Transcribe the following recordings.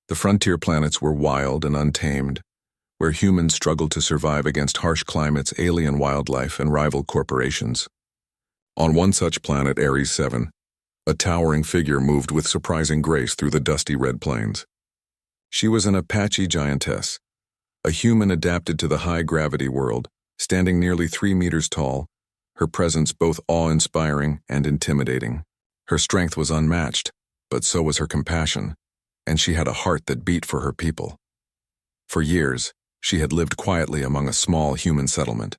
The frontier planets were wild and untamed, where humans struggled to survive against harsh climates, alien wildlife, and rival corporations. On one such planet, Ares 7, a towering figure moved with surprising grace through the dusty red plains. She was an Apache Giantess, a human adapted to the high-gravity world, standing nearly 3 meters tall, her presence both awe-inspiring and intimidating. Her strength was unmatched, but so was her compassion, and she had a heart that beat for her people. For years, she had lived quietly among a small human settlement.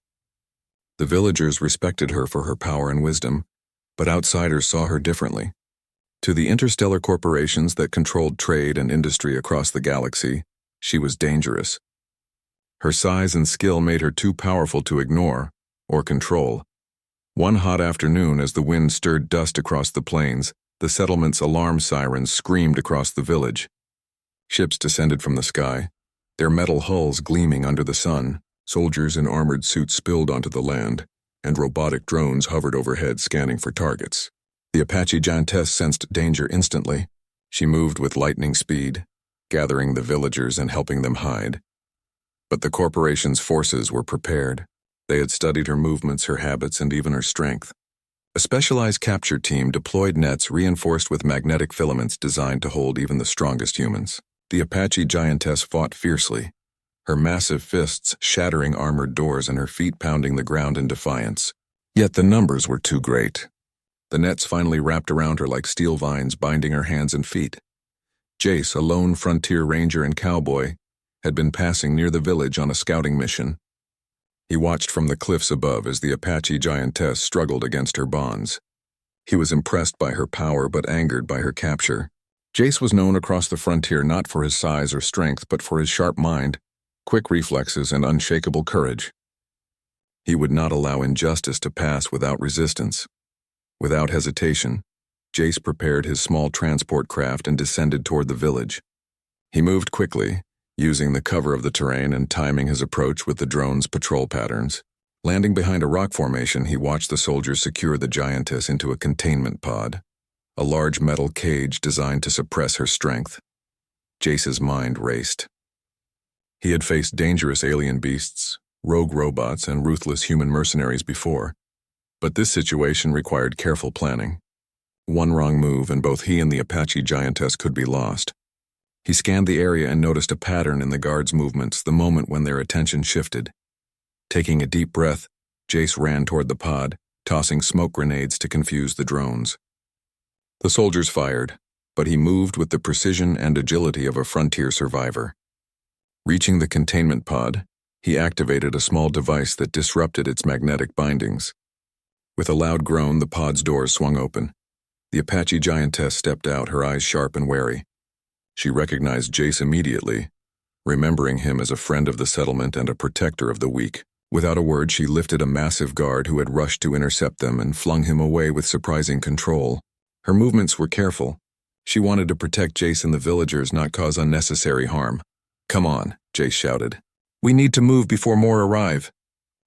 The villagers respected her for her power and wisdom, but outsiders saw her differently. To the interstellar corporations that controlled trade and industry across the galaxy, she was dangerous. Her size and skill made her too powerful to ignore or control. One hot afternoon, as the wind stirred dust across the plains, the settlement's alarm sirens screamed across the village. Ships descended from the sky, their metal hulls gleaming under the sun. Soldiers in armored suits spilled onto the land, and robotic drones hovered overhead scanning for targets. The Apache Giantess sensed danger instantly. She moved with lightning speed, gathering the villagers and helping them hide. But the corporation's forces were prepared. They had studied her movements, her habits, and even her strength. A specialized capture team deployed nets reinforced with magnetic filaments designed to hold even the strongest humans. The Apache Giantess fought fiercely, her massive fists shattering armored doors and her feet pounding the ground in defiance. Yet the numbers were too great. The nets finally wrapped around her like steel vines, binding her hands and feet. Jace, a lone frontier ranger and cowboy, had been passing near the village on a scouting mission. He watched from the cliffs above as the Apache Giantess struggled against her bonds. He was impressed by her power but angered by her capture. Jace was known across the frontier not for his size or strength but for his sharp mind, quick reflexes, and unshakable courage. He would not allow injustice to pass without resistance. Without hesitation, Jace prepared his small transport craft and descended toward the village. He moved quickly, using the cover of the terrain and timing his approach with the drone's patrol patterns. Landing behind a rock formation, he watched the soldiers secure the Giantess into a containment pod, a large metal cage designed to suppress her strength. Jace's mind raced. He had faced dangerous alien beasts, rogue robots, and ruthless human mercenaries before, but this situation required careful planning. One wrong move and both he and the Apache Giantess could be lost. He scanned the area and noticed a pattern in the guards' movements the moment when their attention shifted. Taking a deep breath, Jace ran toward the pod, tossing smoke grenades to confuse the drones. The soldiers fired, but he moved with the precision and agility of a frontier survivor. Reaching the containment pod, he activated a small device that disrupted its magnetic bindings. With a loud groan, the pod's doors swung open. The Apache Giantess stepped out, her eyes sharp and wary. She recognized Jace immediately, remembering him as a friend of the settlement and a protector of the weak. Without a word, she lifted a massive guard who had rushed to intercept them and flung him away with surprising control. Her movements were careful. She wanted to protect Jace and the villagers, not cause unnecessary harm. "Come on," Jace shouted. "We need to move before more arrive."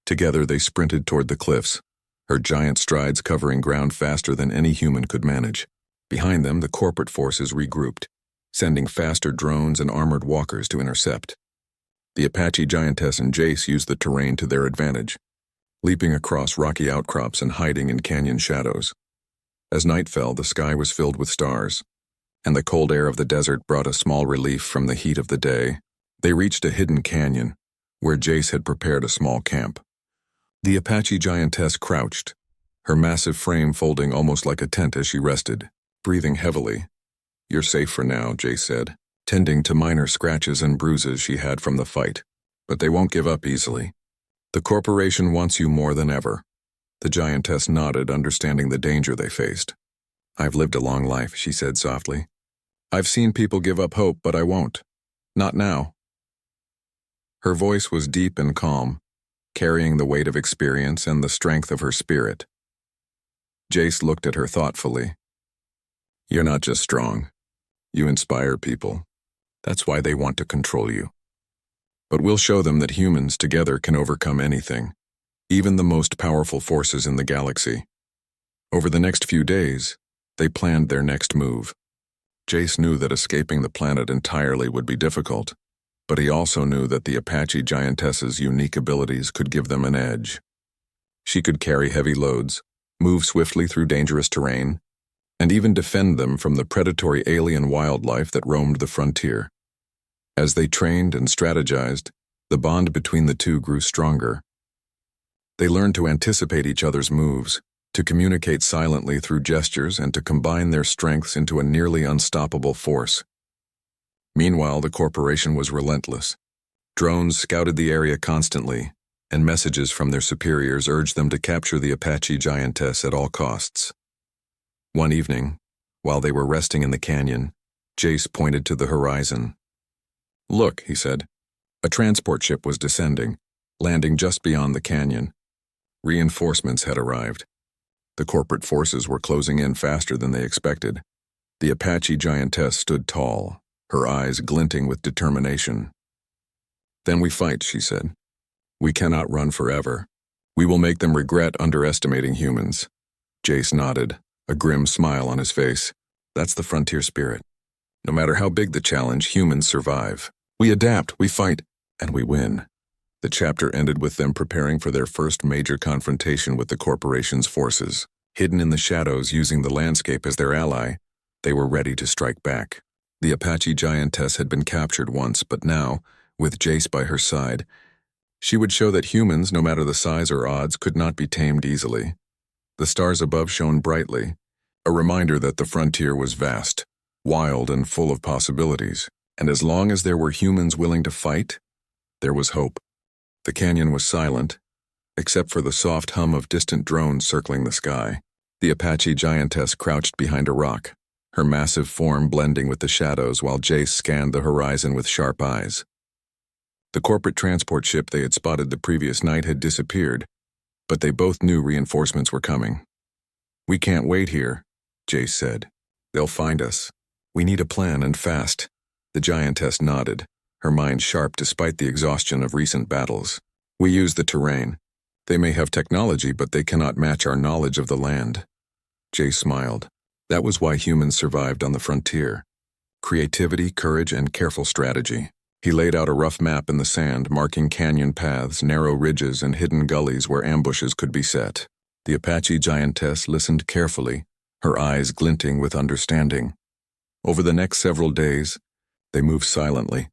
Together they sprinted toward the cliffs, her giant strides covering ground faster than any human could manage. Behind them, the corporate forces regrouped, sending faster drones and armored walkers to intercept. The Apache Giantess and Jace used the terrain to their advantage, leaping across rocky outcrops and hiding in canyon shadows. As night fell, the sky was filled with stars, and the cold air of the desert brought a small relief from the heat of the day. They reached a hidden canyon, where Jace had prepared a small camp. The Apache Giantess crouched, her massive frame folding almost like a tent as she rested, breathing heavily. "You're safe for now," Jace said, tending to minor scratches and bruises she had from the fight. "But they won't give up easily. The corporation wants you more than ever." The Giantess nodded, understanding the danger they faced. "I've lived a long life," she said softly. "I've seen people give up hope, but I won't. Not now." Her voice was deep and calm, carrying the weight of experience and the strength of her spirit. Jace looked at her thoughtfully. "You're not just strong. You inspire people. That's why they want to control you. But we'll show them that humans together can overcome anything, even the most powerful forces in the galaxy." Over the next few days, they planned their next move. Jace knew that escaping the planet entirely would be difficult, but he also knew that the Apache Giantess's unique abilities could give them an edge. She could carry heavy loads, move swiftly through dangerous terrain, and even defend them from the predatory alien wildlife that roamed the frontier. As they trained and strategized, the bond between the two grew stronger. They learned to anticipate each other's moves, to communicate silently through gestures, and to combine their strengths into a nearly unstoppable force. Meanwhile, the corporation was relentless. Drones scouted the area constantly, and messages from their superiors urged them to capture the Apache Giantess at all costs. One evening, while they were resting in the canyon, Jace pointed to the horizon. "Look," he said. A transport ship was descending, landing just beyond the canyon. Reinforcements had arrived. The corporate forces were closing in faster than they expected. The Apache Giantess stood tall, her eyes glinting with determination. "Then we fight," she said. "We cannot run forever. We will make them regret underestimating humans." Jace nodded, a grim smile on his face. "That's the frontier spirit. No matter how big the challenge, humans survive. We adapt, we fight, and we win." The chapter ended with them preparing for their first major confrontation with the corporation's forces. Hidden in the shadows, using the landscape as their ally, they were ready to strike back. The Apache Giantess had been captured once, but now, with Jace by her side, she would show that humans, no matter the size or odds, could not be tamed easily. The stars above shone brightly, a reminder that the frontier was vast, wild, and full of possibilities. And as long as there were humans willing to fight, there was hope. The canyon was silent, except for the soft hum of distant drones circling the sky. The Apache Giantess crouched behind a rock, her massive form blending with the shadows while Jace scanned the horizon with sharp eyes. The corporate transport ship they had spotted the previous night had disappeared, but they both knew reinforcements were coming. "We can't wait here," Jace said. "They'll find us. We need a plan, and fast." The Giantess nodded, her mind sharp despite the exhaustion of recent battles. "We use the terrain. They may have technology, but they cannot match our knowledge of the land." Jace smiled. That was why humans survived on the frontier. Creativity, courage, and careful strategy. He laid out a rough map in the sand, marking canyon paths, narrow ridges, and hidden gullies where ambushes could be set. The Apache Giantess listened carefully, her eyes glinting with understanding. Over the next several days, they moved silently,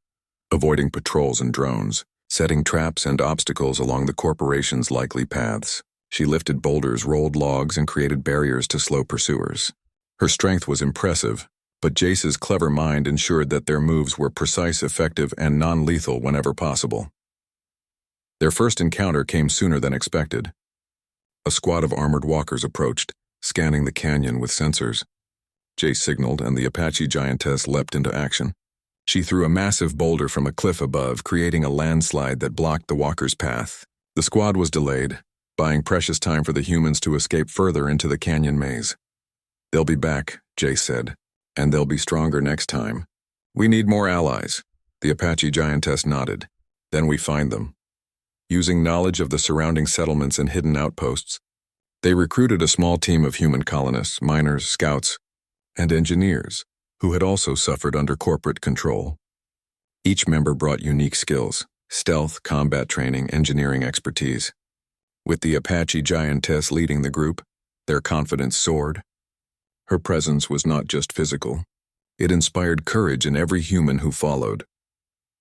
avoiding patrols and drones, setting traps and obstacles along the corporation's likely paths. She lifted boulders, rolled logs, and created barriers to slow pursuers. Her strength was impressive, but Jace's clever mind ensured that their moves were precise, effective, and non-lethal whenever possible. Their first encounter came sooner than expected. A squad of armored walkers approached, scanning the canyon with sensors. Jace signaled, and the Apache Giantess leapt into action. She threw a massive boulder from a cliff above, creating a landslide that blocked the walkers' path. The squad was delayed, buying precious time for the humans to escape further into the canyon maze. "They'll be back," Jace said, "and they'll be stronger next time. We need more allies." The Apache Giantess nodded. "Then we find them." Using knowledge of the surrounding settlements and hidden outposts, they recruited a small team of human colonists, miners, scouts, and engineers, who had also suffered under corporate control. Each member brought unique skills: stealth, combat training, engineering expertise. With the Apache Giantess leading the group, their confidence soared. Her presence was not just physical. It inspired courage in every human who followed.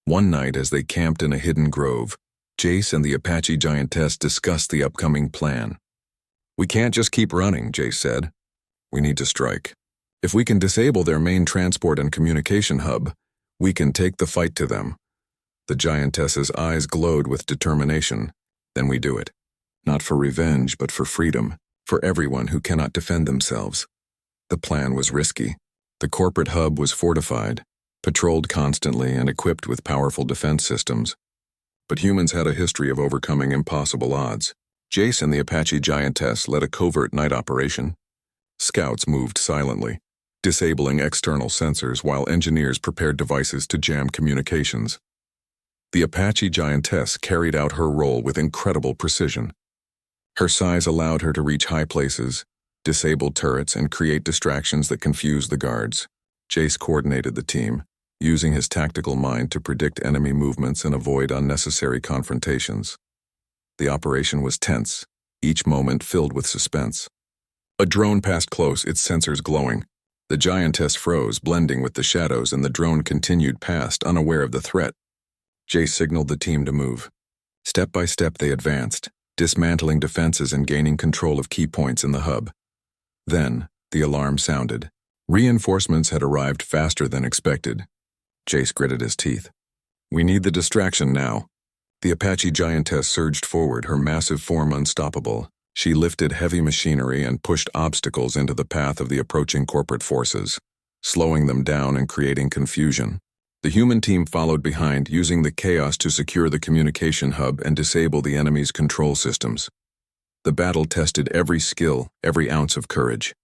One night, as they camped in a hidden grove, Jace and the Apache Giantess discussed the upcoming plan. "We can't just keep running," Jace said. "We need to strike. If we can disable their main transport and communication hub, we can take the fight to them." The Giantess's eyes glowed with determination. "Then we do it. Not for revenge, but for freedom, for everyone who cannot defend themselves." The plan was risky. The corporate hub was fortified, patrolled constantly, and equipped with powerful defense systems. But humans had a history of overcoming impossible odds. Jace and the Apache Giantess led a covert night operation. Scouts moved silently, disabling external sensors while engineers prepared devices to jam communications. The Apache Giantess carried out her role with incredible precision. Her size allowed her to reach high places, disable turrets, and create distractions that confused the guards. Jace coordinated the team, using his tactical mind to predict enemy movements and avoid unnecessary confrontations. The operation was tense, each moment filled with suspense. A drone passed close, its sensors glowing. The giantess froze, blending with the shadows, and the drone continued past, unaware of the threat. Jace signaled the team to move. Step by step they advanced, dismantling defenses and gaining control of key points in the hub. Then, the alarm sounded. Reinforcements had arrived faster than expected. Jace gritted his teeth. We need the distraction now. The Apache Giantess surged forward, her massive form unstoppable. She lifted heavy machinery and pushed obstacles into the path of the approaching corporate forces, slowing them down and creating confusion. The human team followed behind, using the chaos to secure the communication hub and disable the enemy's control systems. The battle tested every skill, every ounce of courage.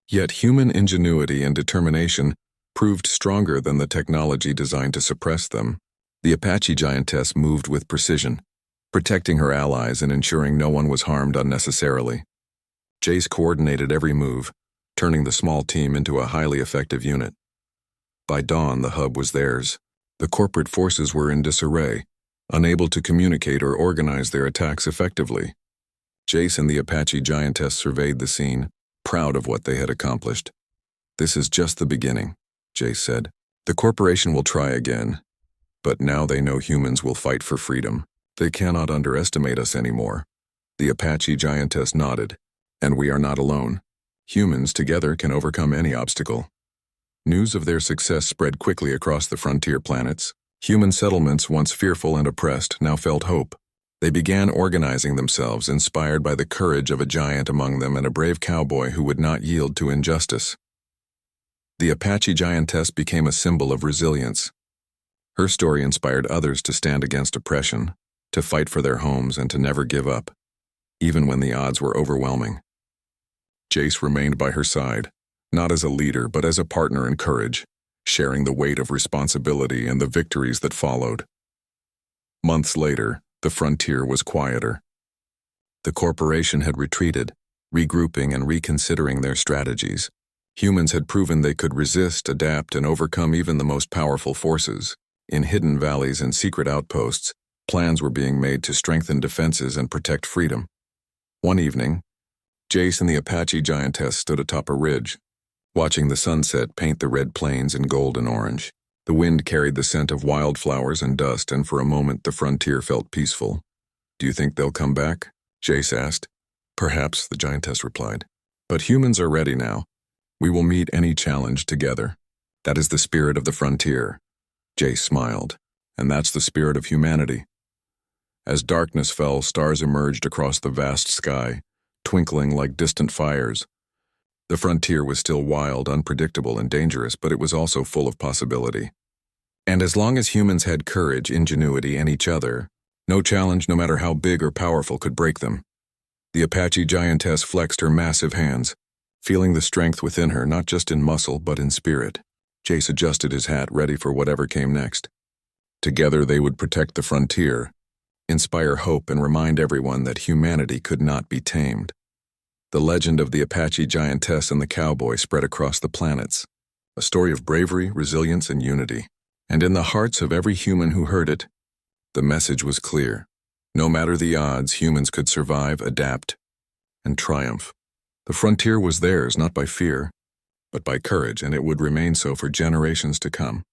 Yet human ingenuity and determination proved stronger than the technology designed to suppress them. The Apache Giantess moved with precision, protecting her allies and ensuring no one was harmed unnecessarily. Jace coordinated every move, turning the small team into a highly effective unit. By dawn, the hub was theirs. The corporate forces were in disarray, unable to communicate or organize their attacks effectively. Jace and the Apache Giantess surveyed the scene, proud of what they had accomplished. This is just the beginning, Jace said. The corporation will try again, but now they know humans will fight for freedom. They cannot underestimate us anymore. The Apache Giantess nodded, and we are not alone. Humans together can overcome any obstacle. News of their success spread quickly across the frontier planets. Human settlements, once fearful and oppressed, now felt hope. They began organizing themselves, inspired by the courage of a giant among them and a brave cowboy who would not yield to injustice. The Apache Giantess became a symbol of resilience. Her story inspired others to stand against oppression, to fight for their homes, and to never give up, even when the odds were overwhelming. Jace remained by her side, not as a leader but as a partner in courage, sharing the weight of responsibility and the victories that followed. Months later, the frontier was quieter. The corporation had retreated, regrouping and reconsidering their strategies. Humans had proven they could resist, adapt, and overcome even the most powerful forces. In hidden valleys and secret outposts, plans were being made to strengthen defenses and protect freedom. One evening, Jace and the Apache Giantess stood atop a ridge, watching the sunset paint the red plains in gold and orange. The wind carried the scent of wildflowers and dust, and for a moment the frontier felt peaceful. Do you think they'll come back? Jace asked. Perhaps, the Giantess replied. But humans are ready now. We will meet any challenge together. That is the spirit of the frontier. Jace smiled. And that's the spirit of humanity. As darkness fell, stars emerged across the vast sky, twinkling like distant fires. The frontier was still wild, unpredictable, and dangerous, but it was also full of possibility. And as long as humans had courage, ingenuity, and each other, no challenge, no matter how big or powerful, could break them. The Apache Giantess flexed her massive hands, feeling the strength within her, not just in muscle, but in spirit. Jace adjusted his hat, ready for whatever came next. Together they would protect the frontier, inspire hope, and remind everyone that humanity could not be tamed. The legend of the Apache Giantess and the Cowboy spread across the planets, a story of bravery, resilience, and unity. And in the hearts of every human who heard it, the message was clear. No matter the odds, humans could survive, adapt, and triumph. The frontier was theirs, not by fear, but by courage, and it would remain so for generations to come.